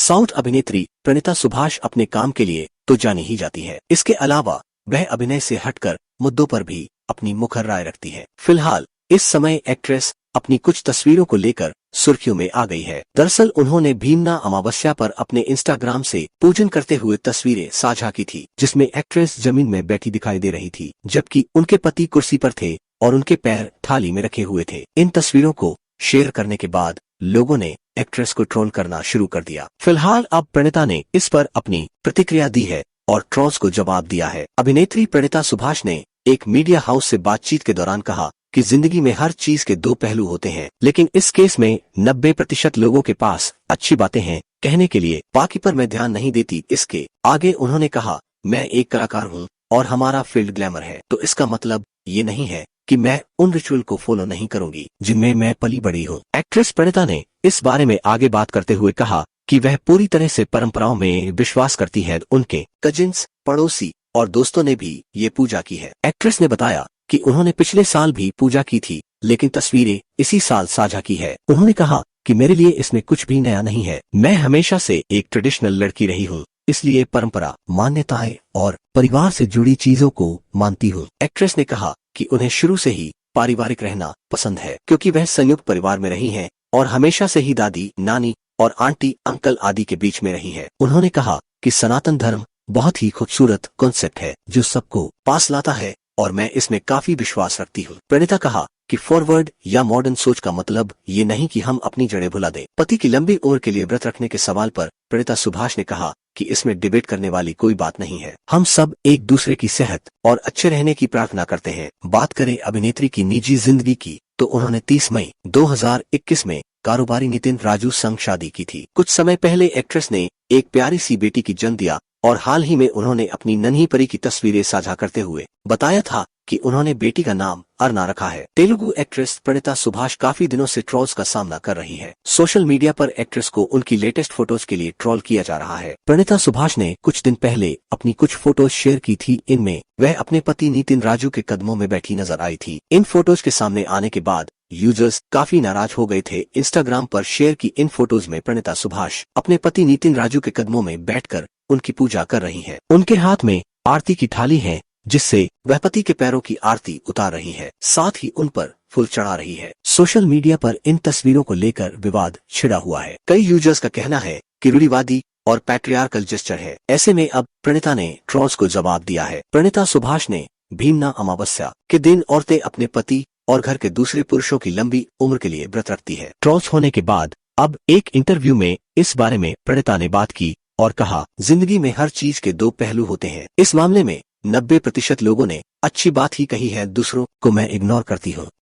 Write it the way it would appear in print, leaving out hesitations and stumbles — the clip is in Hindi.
साउथ अभिनेत्री प्रणीता सुभाष अपने काम के लिए तो जानी ही जाती है, इसके अलावा वह अभिनय से हटकर मुद्दों पर भी अपनी मुखर राय रखती है। फिलहाल इस समय एक्ट्रेस अपनी कुछ तस्वीरों को लेकर सुर्खियों में आ गई है। दरअसल उन्होंने भीमना अमावस्या पर अपने इंस्टाग्राम से पूजन करते हुए तस्वीरें साझा की थी, जिसमें एक्ट्रेस जमीन में बैठी दिखाई दे रही थी, जबकि उनके पति कुर्सी पर थे और उनके पैर थाली में रखे हुए थे। इन तस्वीरों को शेयर करने के बाद लोगों ने एक्ट्रेस को ट्रोल करना शुरू कर दिया। फिलहाल अब प्रणीता ने इस पर अपनी प्रतिक्रिया दी है और ट्रोल्स को जवाब दिया है। अभिनेत्री प्रणीता सुभाष ने एक मीडिया हाउस से बातचीत के दौरान कहा कि जिंदगी में हर चीज के दो पहलू होते हैं, लेकिन इस केस में 90% लोगों के पास अच्छी बातें हैं कहने के लिए, बाकी पर मैं ध्यान नहीं देती। इसके आगे उन्होंने कहा, मैं एक कलाकार हूँ और हमारा फील्ड ग्लैमर है, तो इसका मतलब ये नहीं है कि मैं उन रिचुअल को फॉलो नहीं करूंगी जिनमें मैं पली बड़ी हूँ। एक्ट्रेस प्रणीता ने इस बारे में आगे बात करते हुए कहा कि वह पूरी तरह से परंपराओं में विश्वास करती है। उनके कजिन्स, पड़ोसी और दोस्तों ने भी ये पूजा की है। एक्ट्रेस ने बताया कि उन्होंने पिछले साल भी पूजा की थी, लेकिन तस्वीरें इसी साल साझा की है। उन्होंने कहा कि मेरे लिए इसमें कुछ भी नया नहीं है, मैं हमेशा से एक ट्रेडिशनल लड़की रही हूँ, इसलिए परंपरा, मान्यताएं और परिवार से जुड़ी चीजों को मानती हूँ। एक्ट्रेस ने कहा कि उन्हें शुरू से ही पारिवारिक रहना पसंद है, क्योंकि वह संयुक्त परिवार में रही हैं और हमेशा से ही दादी, नानी और आंटी, अंकल आदि के बीच में रही है। उन्होंने कहा कि सनातन धर्म बहुत ही खूबसूरत कॉन्सेप्ट है जो सबको पास लाता है और मैं इसमें काफी विश्वास रखती हूँ। प्रणीता कहा कि फॉरवर्ड या मॉडर्न सोच का मतलब ये नहीं कि हम अपनी जड़ें भुला दें। पति की लंबी उम्र के लिए व्रत रखने के सवाल पर प्रणीता सुभाष ने कहा कि इसमें डिबेट करने वाली कोई बात नहीं है, हम सब एक दूसरे की सेहत और अच्छे रहने की प्रार्थना करते हैं। बात करें अभिनेत्री की निजी जिंदगी की, तो उन्होंने 30 मई 2021 में कारोबारी नितिन राजू संग शादी की थी। कुछ समय पहले एक्ट्रेस ने एक प्यारी सी बेटी की जन्म दिया और हाल ही में उन्होंने अपनी नन्ही परी की तस्वीरें साझा करते हुए बताया था कि उन्होंने बेटी का नाम अर्ना रखा है। तेलुगु एक्ट्रेस प्रणीता सुभाष काफी दिनों से ट्रोल्स का सामना कर रही है। सोशल मीडिया पर एक्ट्रेस को उनकी लेटेस्ट फोटोज के लिए ट्रोल किया जा रहा है। प्रणीता सुभाष ने कुछ दिन पहले अपनी कुछ फोटोज शेयर की थी। इनमें वह अपने पति नितिन राजू के कदमों में बैठी नजर आई थी। इन फोटोज के सामने आने के बाद यूजर्स काफी नाराज हो गए थे। इंस्टाग्राम पर शेयर की इन फोटोज में प्रणीता सुभाष अपने पति नितिन राजू के कदमों में बैठकर उनकी पूजा कर रही हैं। उनके हाथ में आरती की थाली है, जिससे वह पति के पैरों की आरती उतार रही है, साथ ही उन पर फूल चढ़ा रही है। सोशल मीडिया पर इन तस्वीरों को लेकर विवाद छिड़ा हुआ है। कई यूजर्स का कहना है कि रूढ़िवादी और पैट्रियार्कल जेस्चर है। ऐसे में अब प्रणीता ने ट्रोल्स को जवाब दिया है। प्रणीता सुभाष ने भीमना अमावस्या के दिन औरतें अपने पति और घर के दूसरे पुरुषों की लंबी उम्र के लिए व्रत रखती है। ट्रोल्स होने के बाद अब एक इंटरव्यू में इस बारे में प्रणीता ने बात की और कहा, जिंदगी में हर चीज के दो पहलू होते हैं। इस मामले में 90% लोगों ने अच्छी बात ही कही है, दूसरों को मैं इग्नोर करती हूँ।